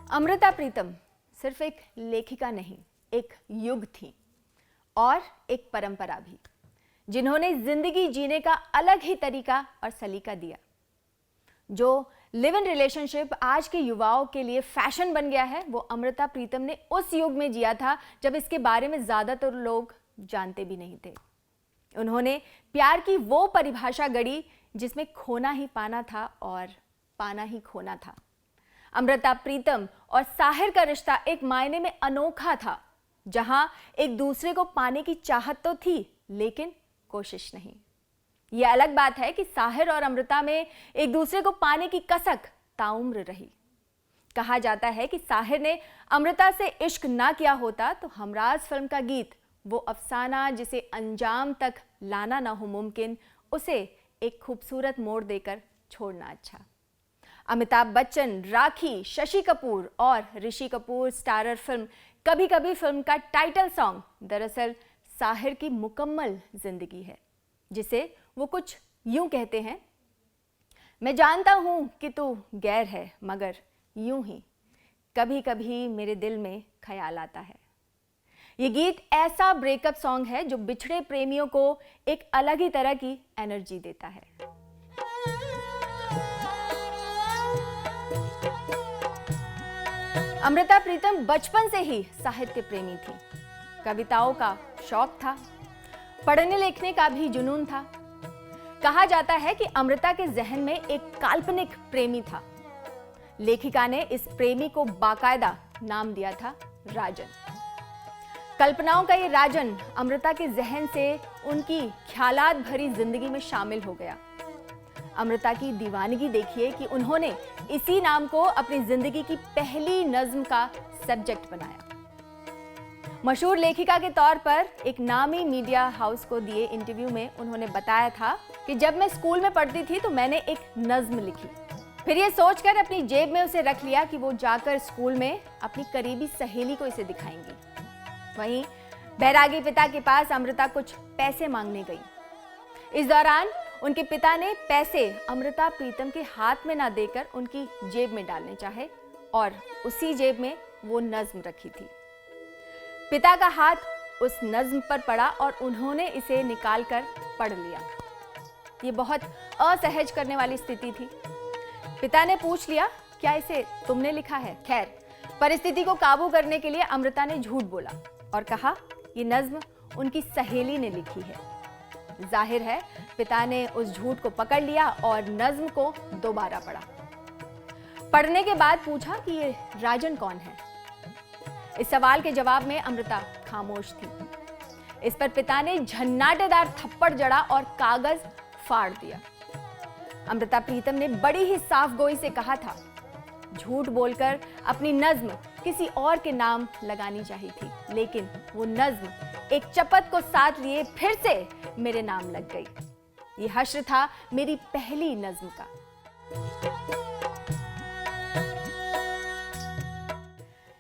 अमृता प्रीतम सिर्फ एक लेखिका नहीं, एक युग थी और एक परंपरा भी, जिन्होंने जिंदगी जीने का अलग ही तरीका और सलीका दिया। जो लिव इन रिलेशनशिप आज के युवाओं के लिए फैशन बन गया है, वो अमृता प्रीतम ने उस युग में जिया था जब इसके बारे में ज्यादातर लोग जानते भी नहीं थे। उन्होंने प्यार की वो परिभाषा गढ़ी जिसमें खोना ही पाना था और पाना ही खोना था। अमृता प्रीतम और साहिर का रिश्ता एक मायने में अनोखा था, जहां एक दूसरे को पाने की चाहत तो थी लेकिन कोशिश नहीं। यह अलग बात है कि साहिर और अमृता में एक दूसरे को पाने की कसक ताउम्र रही। कहा जाता है कि साहिर ने अमृता से इश्क ना किया होता तो हमराज फिल्म का गीत, वो अफसाना जिसे अंजाम तक लाना ना हो मुमकिन, उसे एक खूबसूरत मोड़ देकर छोड़ना अच्छा। अमिताभ बच्चन, राखी, शशि कपूर और ऋषि कपूर स्टारर फिल्म कभी कभी फिल्म का टाइटल सॉन्ग दरअसल साहिर की मुकम्मल जिंदगी है, जिसे वो कुछ यूं कहते हैं, मैं जानता हूं कि तू गैर है मगर यूं ही कभी कभी मेरे दिल में ख्याल आता है। ये गीत ऐसा ब्रेकअप सॉन्ग है जो बिछड़े प्रेमियों को एक अलग ही तरह की एनर्जी देता है। अमृता प्रीतम बचपन से ही साहित्य प्रेमी थी। कविताओं का शौक था, पढ़ने लिखने का भी जुनून था। कहा जाता है कि अमृता के जहन में एक काल्पनिक प्रेमी था। लेखिका ने इस प्रेमी को बाकायदा नाम दिया था राजन। कल्पनाओं का ये राजन अमृता के जहन से उनकी ख्यालात भरी जिंदगी में शामिल हो गया। अमृता की दीवानगी देखिए कि उन्होंने इसी नाम को अपनी जिंदगी की पहली नज्म का सब्जेक्ट बनाया। मशहूर लेखिका के तौर पर एक नामी मीडिया हाउस को दिए इंटरव्यू में उन्होंने बताया था कि जब मैं स्कूल में पढ़ती थी तो मैंने एक नज्म लिखी, फिर ये सोचकर अपनी जेब में उसे रख लिया कि वो जाकर स्कूल में अपनी करीबी सहेली को इसे दिखाएंगी। वहीं बैरागी पिता के पास अमृता कुछ पैसे मांगने गई। इस दौरान उनके पिता ने पैसे अमृता प्रीतम के हाथ में ना देकर उनकी जेब में डालने चाहे और उसी जेब में वो नज्म रखी थी। पिता का हाथ उस नज्म पर पड़ा और उन्होंने इसे निकालकर पढ़ लिया। ये बहुत असहज करने वाली स्थिति थी। पिता ने पूछ लिया, क्या इसे तुमने लिखा है? खैर, परिस्थिति को काबू करने के लिए अमृता ने झूठ बोला और कहा ये नज्म उनकी सहेली ने लिखी है। जाहिर है पिता ने उस झूठ को पकड़ लिया और नज्म को दोबारा पढ़ा। पढ़ने के बाद पूछा कि ये राजन कौन है? इस सवाल के जवाब में अमृता खामोश थी। इस पर पिता ने झन्नाटेदार थप्पड़ जड़ा और कागज फाड़ दिया। अमृता प्रीतम ने बड़ी ही साफगोई से कहा था, झूठ बोलकर अपनी नज्म किसी और के नाम लगानी चाहिए थी, लेकिन वो नज्म एक चपत को साथ लिए फिर से मेरे नाम लग गई। ये हश्र था मेरी पहली नज्म का।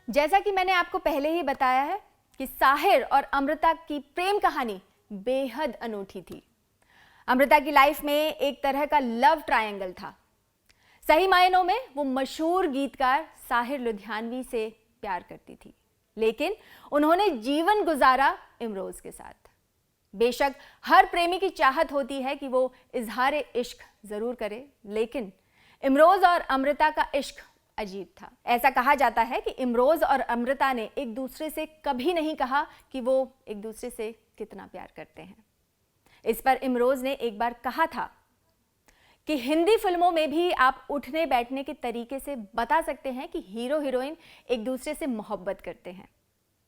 जैसा कि मैंने आपको पहले ही बताया है कि साहिर और अमृता की प्रेम कहानी बेहद अनूठी थी। अमृता की लाइफ में एक तरह का लव ट्रायंगल था। सही मायनों में वो मशहूर गीतकार साहिर लुधियानवी से प्यार करती थी, लेकिन उन्होंने जीवन गुजारा इमरोज के साथ। बेशक हर प्रेमी की चाहत होती है कि वो इजहार इश्क जरूर करे, लेकिन इमरोज और अमृता का इश्क अजीब था। ऐसा कहा जाता है कि इमरोज और अमृता ने एक दूसरे से कभी नहीं कहा कि वो एक दूसरे से कितना प्यार करते हैं। इस पर इमरोज ने एक बार कहा था कि हिंदी फिल्मों में भी आप उठने बैठने के तरीके से बता सकते हैं कि हीरो हीरोइन एक दूसरे से मोहब्बत करते हैं,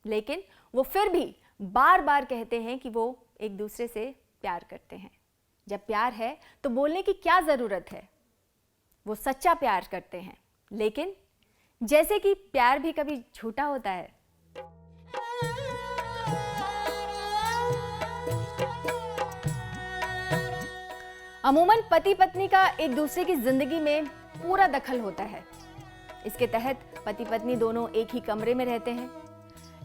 लेकिन वो फिर भी बार बार कहते हैं कि वो एक दूसरे से प्यार करते हैं। जब प्यार है तो बोलने की क्या जरूरत है? वो सच्चा प्यार करते हैं, लेकिन जैसे कि प्यार भी कभी झूठा होता है। अमूमन पति पत्नी का एक दूसरे की जिंदगी में पूरा दखल होता है। इसके तहत पति पत्नी दोनों एक ही कमरे में रहते हैं।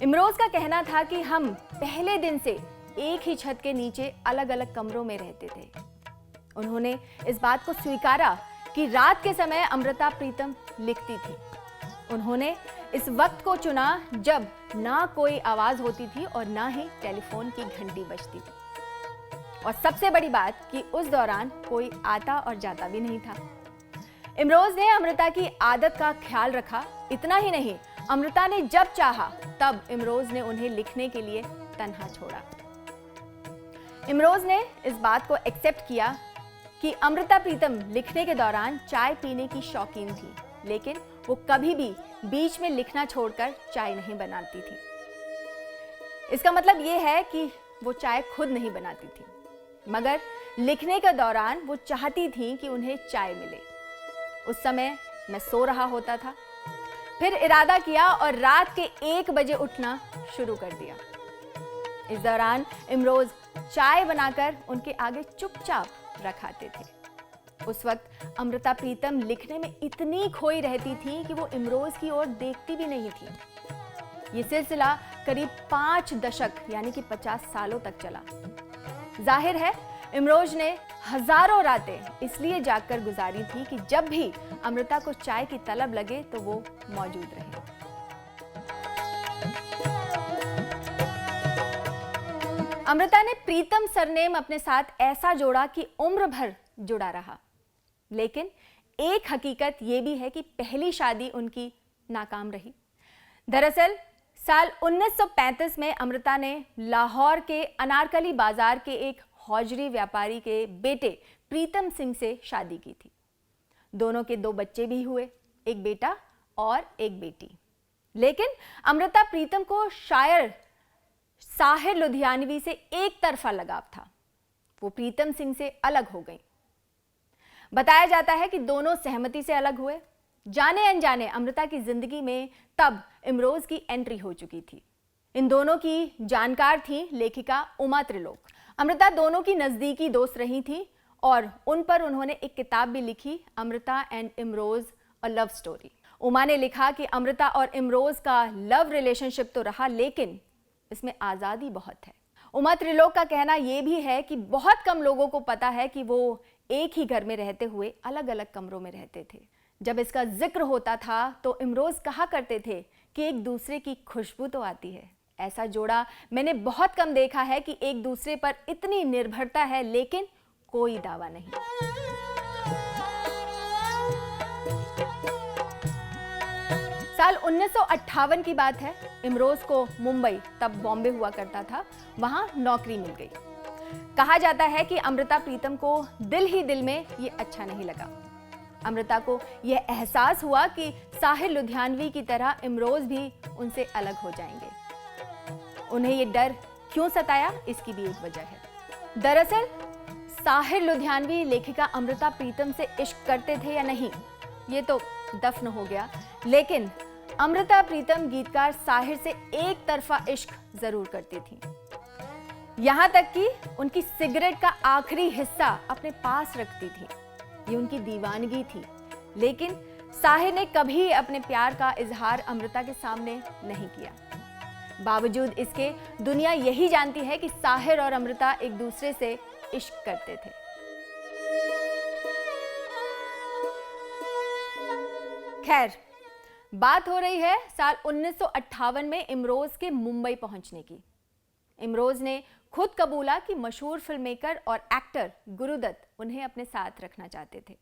इमरोज का कहना था कि हम पहले दिन से एक ही छत के नीचे अलग अलग कमरों में रहते थे। उन्होंने इस बात को स्वीकारा कि रात के समय अमृता प्रीतम लिखती थी। उन्होंने इस वक्त को चुना जब ना कोई आवाज होती थी और ना ही टेलीफोन की घंटी बजती थी। और सबसे बड़ी बात कि उस दौरान कोई आता और जाता भी नहीं था। इमरोज ने अमृता की आदत का ख्याल रखा। इतना ही नहीं, अमृता ने जब चाहा तब इमरोज ने उन्हें लिखने के लिए तन्हा छोड़ा। इमरोज ने इस बात को एक्सेप्ट किया कि अमृता प्रीतम लिखने के दौरान चाय पीने की शौकीन थी, लेकिन वो कभी भी बीच में लिखना छोड़कर चाय नहीं बनाती थी। इसका मतलब ये है कि वो चाय खुद नहीं बनाती थी, मगर लिखने के दौरान वो चाहती थी कि उन्हें चाय मिले। उस समय मैं सो रहा होता था, फिर इरादा किया और रात के 1 बजे उठना शुरू कर दिया। इस दौरान इमरोज चाय बनाकर उनके आगे चुपचाप रखाते थे। उस वक्त अमृता प्रीतम लिखने में इतनी खोई रहती थी कि वो इमरोज की ओर देखती भी नहीं थी। ये सिलसिला करीब 5 दशक यानी कि 50 सालों तक चला। जाहिर है इमरोज ने हजारों रातें इसलिए जागकर गुजारी थी कि जब भी अमृता को चाय की तलब लगे तो वो मौजूद रहे। अमृता ने प्रीतम सरनेम अपने साथ ऐसा जोड़ा कि उम्र भर जुड़ा रहा। लेकिन एक हकीकत यह भी है कि पहली शादी उनकी नाकाम रही। दरअसल साल 1935 में अमृता ने लाहौर के अनारकली बाजार के एक हौजरी व्यापारी के बेटे प्रीतम सिंह से शादी की थी। दोनों के 2 बच्चे भी हुए, एक बेटा और एक बेटी। लेकिन अमृता प्रीतम को शायर साहिर लुधियानवी से एक तरफा लगाव था। वो प्रीतम सिंह से अलग हो गई। बताया जाता है कि दोनों सहमति से अलग हुए। जाने अनजाने अमृता की जिंदगी में तब इमरोज की एंट्री हो चुकी थी। इन दोनों की जानकार थी लेखिका उमा त्रिलोक। अमृता दोनों की नजदीकी दोस्त रही थी और उन पर उन्होंने एक किताब भी लिखी, Amrita and Imroz a love story. Uma ने लिखा कि अमृता और इमरोज का लव रिलेशनशिप तो रहा, लेकिन इसमें आजादी बहुत है। उमा त्रिलोक का कहना यह भी है कि बहुत कम लोगों को पता है कि वो एक ही घर में रहते हुए अलग अलग कमरों में रहते थे। जब इसका जिक्र होता था तो इमरोज कहा करते थे कि एक दूसरे की खुशबू तो आती है। ऐसा जोड़ा मैंने बहुत कम देखा है कि एक दूसरे पर इतनी निर्भरता है, लेकिन कोई दावा नहीं। साल 1958 की बात है। इमरोज को मुंबई, तब बॉम्बे हुआ करता था, वहां नौकरी मिल गई। कहा जाता है कि अमृता प्रीतम को दिल ही दिल में ये अच्छा नहीं लगा। अमृता को यह एहसास हुआ कि साहिर लुधियानवी की तरह इमरोज भी उनसे अलग हो जाएंगे। उन्हें ये डर क्यों सताया, इसकी भी एक वजह है। दरअसल साहिर लुधियानवी लेखिका अमृता प्रीतम से इश्क करते थे या नहीं, ये तो दफन हो गया, लेकिन अमृता प्रीतम गीतकार साहिर से एक तरफा इश्क जरूर करती थी। यहां तक कि उनकी सिगरेट का आखिरी हिस्सा अपने पास रखती थी। ये उनकी दीवानगी थी। लेकिन साहिर ने कभी अपने प्यार का इजहार अमृता के सामने नहीं किया। बावजूद इसके दुनिया यही जानती है कि साहिर और अमृता एक दूसरे से इश्क करते थे। खैर, बात हो रही है साल 1958 में इमरोज के मुंबई पहुंचने की। इमरोज ने खुद कबूला कि मशहूर फिल्ममेकर और एक्टर गुरुदत्त उन्हें अपने साथ रखना चाहते थे,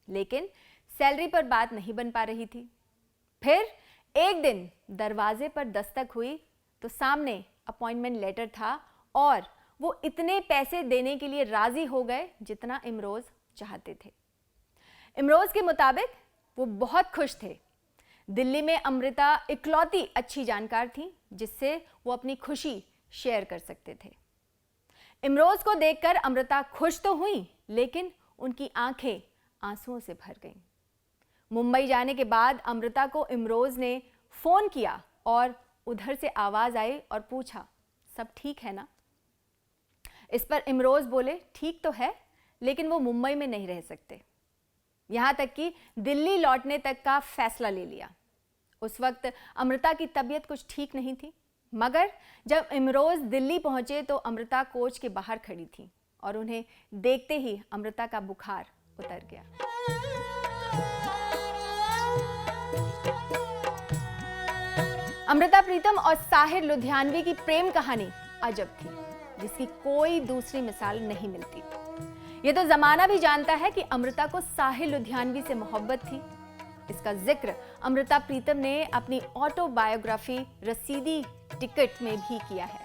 लेकिन सैलरी पर बात नहीं बन पा रही थी। फिर एक दिन दरवाजे पर दस्तक हुई तो सामने अपॉइंटमेंट लेटर था और वो इतने पैसे देने के लिए राजी हो गए जितना इमरोज चाहते थे। इमरोज के मुताबिक वो बहुत खुश थे। दिल्ली में अमृता इकलौती अच्छी जानकार थी जिससे वो अपनी खुशी शेयर कर सकते थे। इमरोज को देखकर अमृता खुश तो हुई, लेकिन उनकी आंखें आंसुओं से भर गईं। मुंबई जाने के बाद अमृता को इमरोज ने फोन किया और उधर से आवाज आई और पूछा, सब ठीक है ना? इस पर इमरोज बोले, ठीक तो है, लेकिन वो मुंबई में नहीं रह सकते। यहां तक कि दिल्ली लौटने तक का फैसला ले लिया। उस वक्त अमृता की तबीयत कुछ ठीक नहीं थी, मगर जब इमरोज दिल्ली पहुंचे तो अमृता कोच के बाहर खड़ी थी और उन्हें देखते ही अमृता का बुखार उतर गया। अमृता प्रीतम और साहिर लुधियानवी की प्रेम कहानी अजब थी, जिसकी कोई दूसरी मिसाल नहीं मिलती। ये तो जमाना भी जानता है कि अमृता को साहिर लुधियानवी से मोहब्बत थी। इसका जिक्र अमृता प्रीतम ने अपनी ऑटोबायोग्राफी रसीदी टिकट में भी किया है।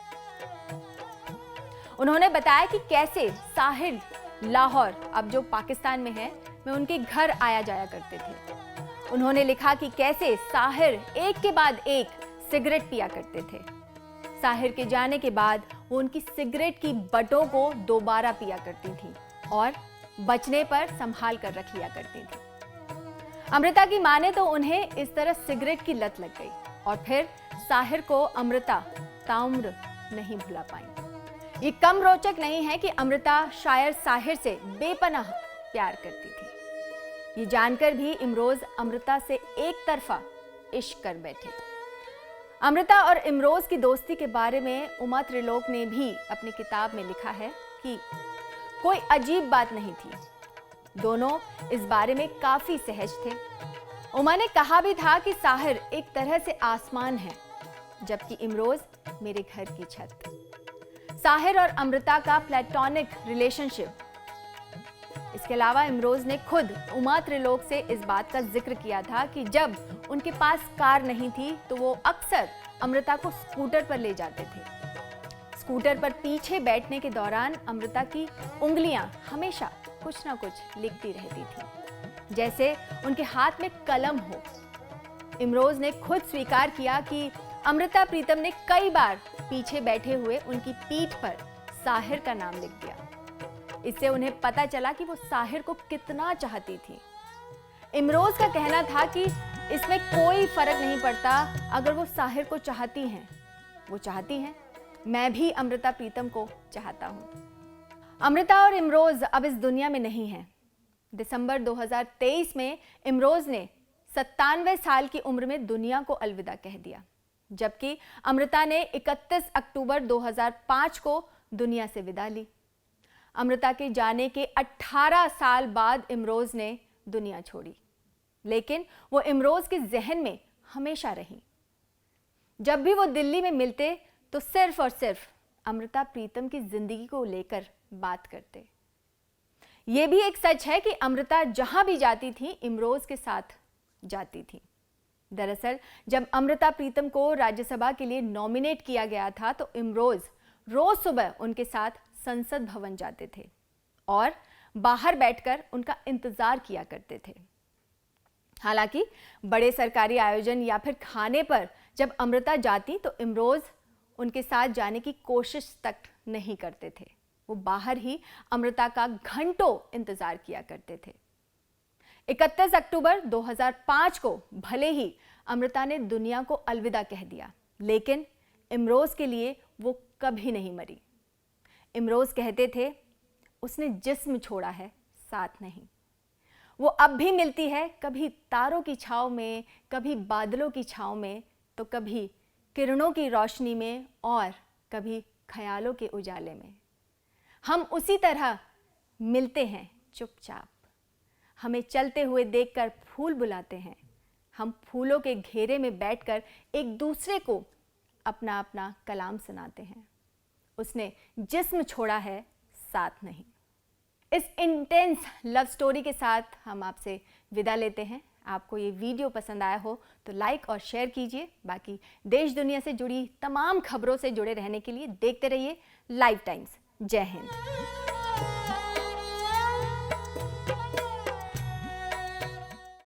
उन्होंने बताया कि कैसे साहिर लाहौर, अब जो पाकिस्तान में है, में उनके घर आया जाया करते थे। उन्होंने लिखा कि कैसे साहिर एक के बाद एक सिगरेट पिया करते थे। साहिर के जाने के बाद वो उनकी सिगरेट की बटों को दोबारा पिया करती थी और बचने पर संभाल कर रख लिया करती थी। अमृता की माने तो उन्हें इस तरह सिगरेट की लत लग गई और फिर साहिर को अमृता ताउम्र नहीं भुला पाई। ये कम रोचक नहीं है कि अमृता शायर साहिर से बेपनाह प्यार करती थी। ये जानकर भी इमरोज अमृता से एक तरफा इश्क कर बैठे। अमृता और इमरोज की दोस्ती के बारे में उमा त्रिलोक ने भी अपनी किताब में लिखा है कि कोई अजीब बात नहीं थी, दोनों इस बारे में काफी सहज थे। उमा ने कहा भी था कि साहिर एक तरह से आसमान है, जबकि इमरोज मेरे घर की छत। साहिर और अमृता का प्लेटोनिक रिलेशनशिप। इसके अलावा इमरोज ने खुद उमा त्रिलोक से इस बात का जिक्र किया था कि जब उनके पास कार नहीं थी तो वो अक्सर अमृता को स्कूटर पर ले जाते थे। स्कूटर पर पीछे बैठने के दौरान अमृता की उंगलियां हमेशा कुछ ना कुछ लिखती रहती थी, जैसे उनके हाथ में कलम हो। इमरोज ने खुद स्वीकार किया कि अमृता प्रीतम ने कई बार पीछे बैठे हुए उनकी पीठ पर साहिर का नाम लिख दिया। इससे उन्हें पता चला कि वो साहिर को कितना चाहती थी। इमरोज का कहना था कि इसमें कोई फर्क नहीं पड़ता अगर वो साहिर को चाहती हैं, वो चाहती हैं, मैं भी अमृता प्रीतम को चाहता हूं। अमृता और इमरोज अब इस दुनिया में नहीं हैं। दिसंबर 2023 में इमरोज ने 97 साल की उम्र में दुनिया को अलविदा कह दिया, जबकि अमृता ने 31 अक्टूबर 2005 को दुनिया से विदा ली। अमृता के जाने के 18 साल बाद इमरोज ने दुनिया छोड़ी, लेकिन वो इमरोज के जहन में हमेशा रही। जब भी वो दिल्ली में मिलते तो सिर्फ और सिर्फ अमृता प्रीतम की जिंदगी को लेकर बात करते। ये भी एक सच है कि अमृता जहां भी जाती थी इमरोज के साथ जाती थी। दरअसल जब अमृता प्रीतम को राज्यसभा के लिए नॉमिनेट किया गया था तो इमरोज रोज सुबह उनके साथ संसद भवन जाते थे और बाहर बैठकर उनका इंतजार किया करते थे। हालांकि बड़े सरकारी आयोजन या फिर खाने पर जब अमृता जाती तो इमरोज उनके साथ जाने की कोशिश तक नहीं करते थे। वो बाहर ही अमृता का घंटों इंतजार किया करते थे। 31 अक्टूबर 2005 को भले ही अमृता ने दुनिया को अलविदा कह दिया, लेकिन इमरोज के लिए वो कभी नहीं मरी। इमरोज कहते थे, उसने जिस्म छोड़ा है, साथ नहीं। वो अब भी मिलती है, कभी तारों की छांव में, कभी बादलों की छांव में, तो कभी किरणों की रोशनी में और कभी ख्यालों के उजाले में। हम उसी तरह मिलते हैं चुपचाप। हमें चलते हुए देखकर फूल बुलाते हैं। हम फूलों के घेरे में बैठकर एक दूसरे को अपना अपना कलाम सुनाते हैं। उसने जिस्म छोड़ा है, साथ नहीं। इस इंटेंस लव स्टोरी के साथ हम आपसे विदा लेते हैं। आपको ये वीडियो पसंद आया हो तो लाइक और शेयर कीजिए। बाकी देश दुनिया से जुड़ी तमाम खबरों से जुड़े रहने के लिए देखते रहिए लाइव टाइम्स। जय हिंद।